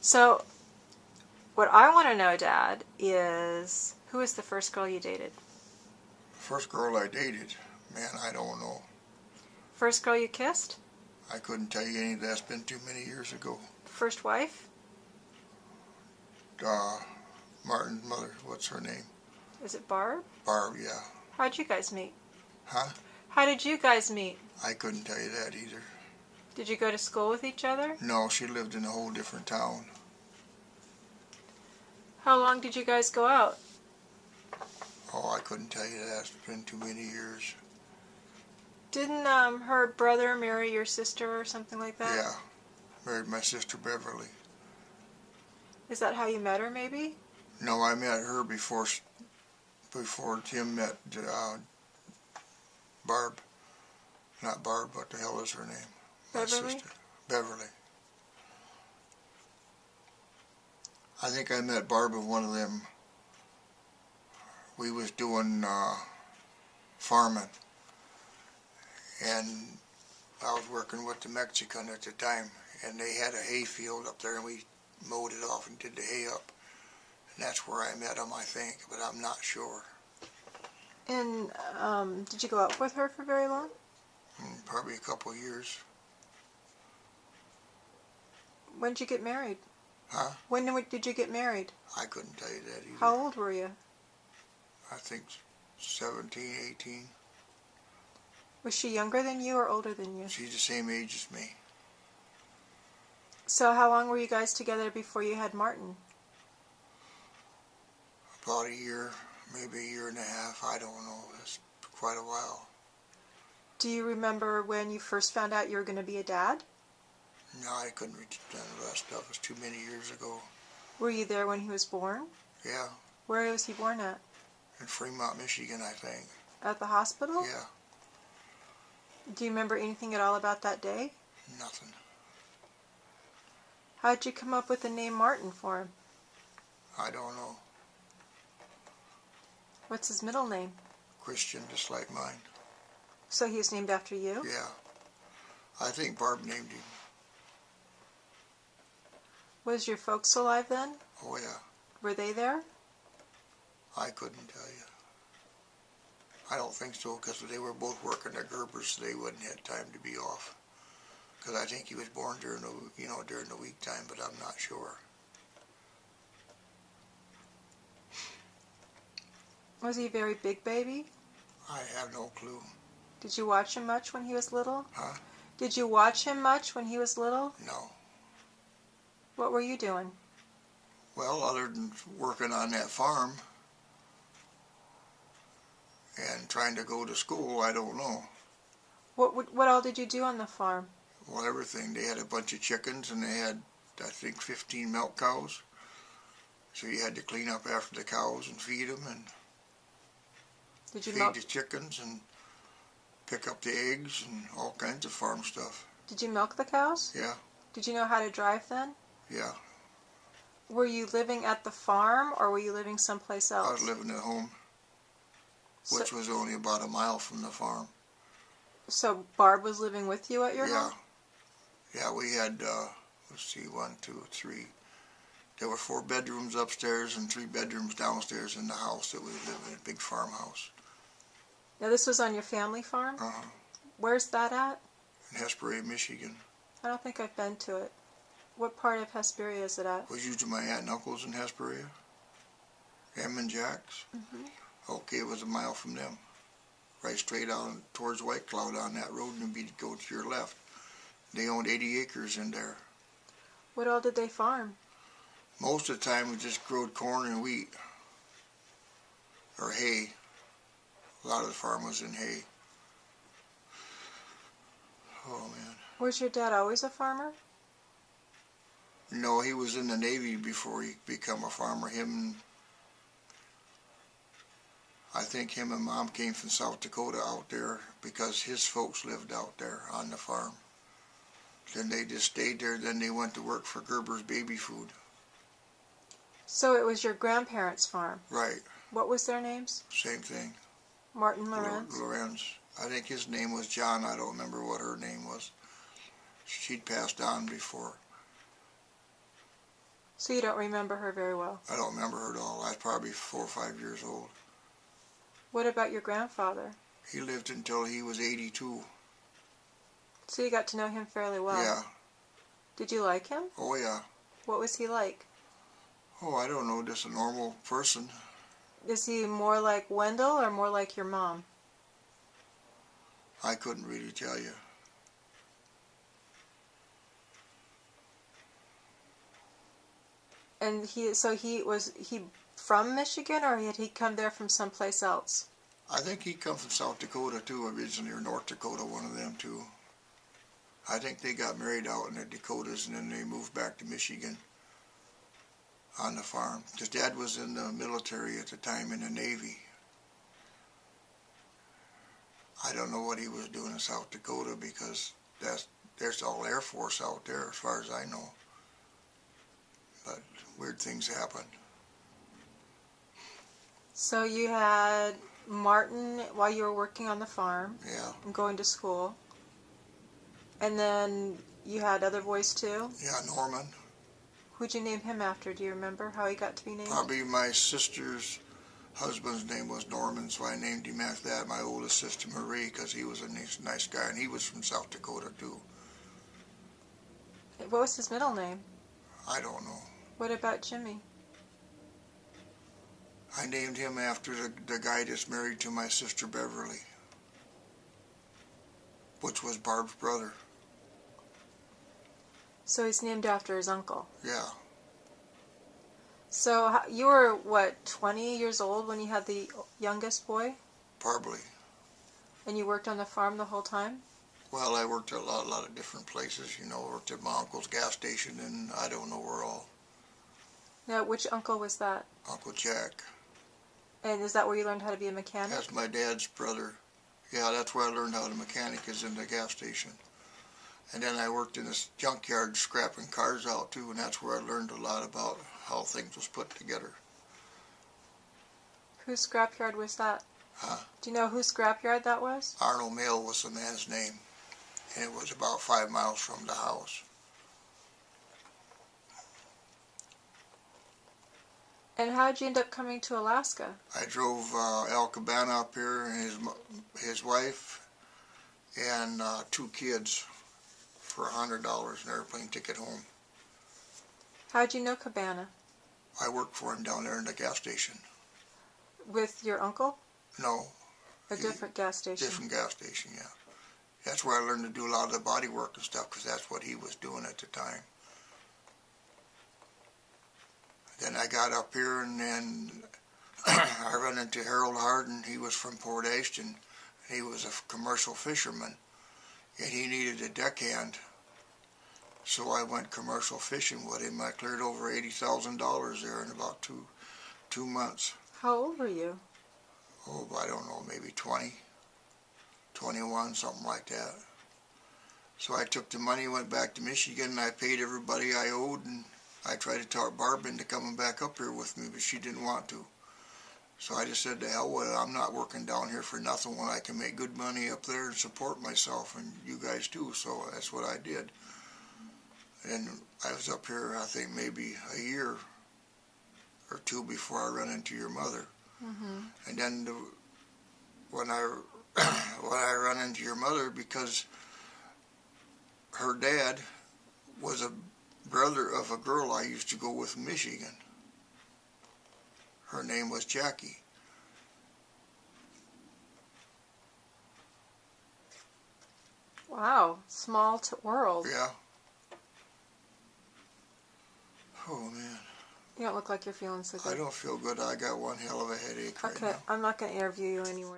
So, what I want to know, Dad, is who was the first girl you dated? The first girl I dated, man, I don't know. First girl you kissed? I couldn't tell you any of that's been too many years ago. First wife? Martin's mother, what's her name? Is it Barb? Barb, yeah. How'd you guys meet? Huh? How did you guys meet? I couldn't tell you that either. Did you go to school with each other? No, she lived in a whole different town. How long did you guys go out? Oh, I couldn't tell you that. It's been too many years. Didn't her brother marry your sister or something like that? Yeah. Married my sister Beverly. Is that how you met her, maybe? No, I met her before Tim met Barb. Not Barb, what the hell is her name? My Beverly? sister. Beverly. I think I met Barb at one of them. We was doing farming, and I was working with the Mexican at the time, and they had a hay field up there, and we mowed it off and did the hay up. And that's where I met him, I think, but I'm not sure. And did you go out with her for very long? Probably a couple of years. When did you get married? Huh? When did you get married? I couldn't tell you that either. How old were you? I think 17, 18. Was she younger than you or older than you? She's the same age as me. So how long were you guys together before you had Martin? About a year, maybe a year and a half. I don't know. That's quite a while. Do you remember when you first found out you were going to be a dad? No, I couldn't reach none of that stuff. It was too many years ago. Were you there when he was born? Yeah. Where was he born at? In Fremont, Michigan, I think. At the hospital? Yeah. Do you remember anything at all about that day? Nothing. How did you come up with the name Martin for him? I don't know. What's his middle name? Christian, just like mine. So he was named after you? Yeah. I think Barb named him. Was your folks alive then? Oh, yeah. Were they there? I couldn't tell you. I don't think so, because they were both working at Gerber's, so they wouldn't have time to be off. Because I think he was born during the week time, but I'm not sure. Was he a very big baby? I have no clue. Did you watch him much when he was little? Huh? Did you watch him much when he was little? No. What were you doing? Well, other than working on that farm and trying to go to school, I don't know. What all did you do on the farm? Well, everything. They had a bunch of chickens, and they had, I think, 15 milk cows. So you had to clean up after the cows and feed them, and Did you feed milk? the chickens, and pick up the eggs, and all kinds of farm stuff. Did you milk the cows? Yeah. Did you know how to drive then? Yeah. Were you living at the farm or were you living someplace else? I was living at home, which was only about a mile from the farm. So Barb was living with you at your home? Yeah, we had, let's see, 1, 2, 3. There were 4 bedrooms upstairs and 3 bedrooms downstairs in the house that we lived in, a big farmhouse. Now this was on your family farm? Uh-huh. Where's that at? In Hesperia, Michigan. I don't think I've been to it. What part of Hesperia is it at? Was usually my aunt and uncles in Hesperia. Em and Jack's. Okay, it was a mile from them. Right straight on towards White Cloud on that road, and you'd go to your left. They owned 80 acres in there. What all did they farm? Most of the time we just growed corn and wheat. Or hay. A lot of the farm was in hay. Oh, man. Was your dad always a farmer? No, he was in the Navy before he became a farmer. I think him and Mom came from South Dakota out there because his folks lived out there on the farm. Then they just stayed there. Then they went to work for Gerber's Baby Food. So it was your grandparents' farm? Right. What was their names? Same thing. Martin Lorenz? Lorenz. I think his name was John. I don't remember what her name was. She'd passed on before. So you don't remember her very well. I don't remember her at all. I was probably 4 or 5 years old. What about your grandfather? He lived until he was 82. So you got to know him fairly well. Yeah. Did you like him? Oh, yeah. What was he like? Oh, I don't know, just a normal person. Is he more like Wendell or more like your mom? I couldn't really tell you. And he was he from Michigan, or had he come there from someplace else? I think he come from South Dakota too, originally, or North Dakota, one of them too. I think they got married out in the Dakotas and then they moved back to Michigan on the farm. His dad was in the military at the time, in the Navy. I don't know what he was doing in South Dakota, because there's all Air Force out there as far as I know. But weird things happen. So you had Martin while you were working on the farm. Yeah. And going to school. And then you had other boys too? Yeah, Norman. Who'd you name him after? Do you remember how he got to be named? Probably my sister's husband's name was Norman, so I named him after that. My oldest sister, Marie, because he was a nice guy, and he was from South Dakota too. What was his middle name? I don't know. What about Jimmy? I named him after the guy that's married to my sister Beverly, which was Barb's brother. So he's named after his uncle. Yeah. So you were, what, 20 years old when you had the youngest boy? Probably. And you worked on the farm the whole time? Well, I worked at a lot of different places, you know. Worked at my uncle's gas station, and I don't know where all. Now, which uncle was that? Uncle Jack. And is that where you learned how to be a mechanic? That's my dad's brother. Yeah, that's where I learned how to mechanic, is in the gas station. And then I worked in this junkyard scrapping cars out too, and that's where I learned a lot about how things was put together. Whose scrapyard was that? Huh? Do you know whose scrapyard that was? Arnold Mill was the man's name, and it was about 5 miles from the house. And how'd you end up coming to Alaska? I drove Al Cabana up here, and his wife, and 2 kids for $100 an airplane ticket home. How'd you know Cabana? I worked for him down there in the gas station. With your uncle? No. A different gas station? Different gas station, yeah. That's where I learned to do a lot of the body work and stuff, because that's what he was doing at the time. Then I got up here, and then I ran into Harold Harden. He was from Port Ashton. He was a commercial fisherman, and he needed a deckhand. So I went commercial fishing with him. I cleared over $80,000 there in about two months. How old were you? Oh, I don't know, maybe 20, 21, something like that. So I took the money, went back to Michigan, and I paid everybody I owed, and I tried to talk Barb into coming back up here with me, but she didn't want to. So I just said, to hell with it, I'm not working down here for nothing when I can make good money up there and support myself, and you guys too. So that's what I did. And I was up here, I think, maybe a year or 2 before I ran into your mother. Mm-hmm. And then when I run into your mother, because her dad was a brother of a girl I used to go with in Michigan. Her name was Jackie. Wow, small world. Yeah. Oh, man. You don't look like you're feeling so good. I don't feel good. I got one hell of a headache right Okay, now. I'm not going to interview you anymore.